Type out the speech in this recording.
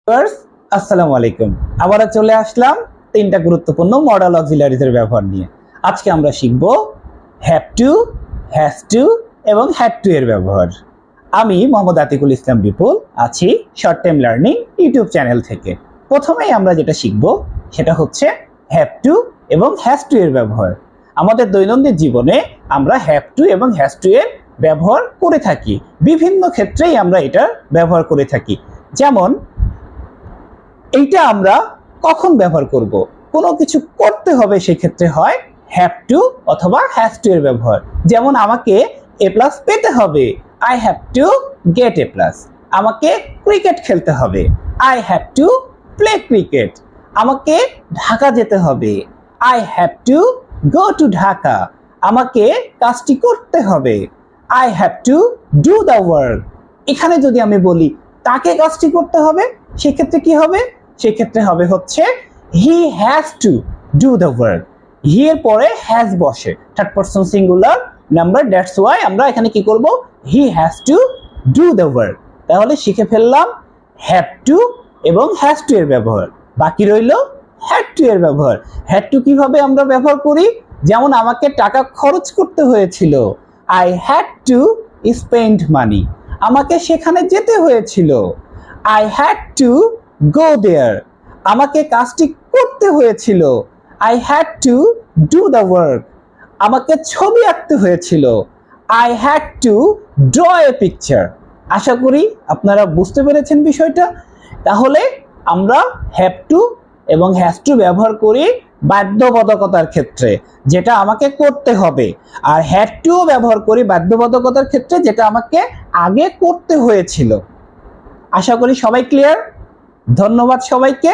Viewers, আসসালামু আলাইকুম। আবারও চলে আসলাম তিনটা গুরুত্বপূর্ণ মডেল অক্সিলারিজের ব্যবহার নিয়ে। আজকে আমরা শিখব হ্যাভ টু, হ্যাজ টু এবং হ্যাড টু এর ব্যবহার। আমি মোহাম্মদ আতিকুল ইসলাম বিপুল আছি short time learning YouTube channel থেকে। প্রথমেই আমরা যেটা শিখব সেটা হচ্ছে হ্যাভ টু এবং হ্যাজ টু এর ব্যবহার। আমাদের দৈনন্দিন জীবনে আমরা হ্যাভ টু এবং হ্যাজ টু এর ব্যবহার করে থাকি। বিভিন্ন ক্ষেত্রেই আমরা এটার ব্যবহার করে থাকি। যেমন এইটা আমরা কখন ব্যবহার করব? কোনো কিছু করতে হবে, সেক্ষেত্রে হয় হ্যাভ টু অথবা হ্যাজ টু এর ব্যবহার। যেমন আমাকে এ প্লাস পেতে হবে, I have to get A plus. আমাকে ক্রিকেট খেলতে হবে, I have to play cricket. আমাকে ঢাকা যেতে হবে, I have to go to Dhaka. আমাকে কাজটি করতে হবে, I have to do the work. এখানে যদি আমি বলি তাকে কাজটি করতে হবে, সেক্ষেত্রে কি হবে? সেক্ষেত্রে হবে হচ্ছে he has to do the work. He এর পরে হ্যাজ বসে, third person singular number, that's why আমরা এখানে কি করব? He has to do the work. তাহলে শিখে ফেললাম হ্যাভ টু এবং হ্যাজ টু এর ব্যবহার। বাকি রইল হ্যাড টু এর ব্যবহার। হ্যাড টু কিভাবে আমরা ব্যবহার করি? যেমন আমাকে টাকা খরচ করতে হয়েছিল, I had to spend money. আমাকে সেখানে যেতে হয়েছিল, I had to go there. আমাকে কাজটি করতে হয়েছিল, I had to do the work. আমাকে ছবি আঁকতে হয়েছিল, I had to draw a picture. আশা করি আপনারা বুঝতে পেরেছেন বিষয়টা। তাহলে আমরা হ্যাভ টু এবং হ্যাজ টু ব্যবহার করি বাধ্যবাধকতার ক্ষেত্রে, যেটা আমাকে করতে হবে, আর হ্যাড টু ব্যবহার করি বাধ্যবাধকতার ক্ষেত্রে, যেটা আমাকে আগে করতে হয়েছিল। আশা করি সবাই ক্লিয়ার। ধন্যবাদ সবাইকে।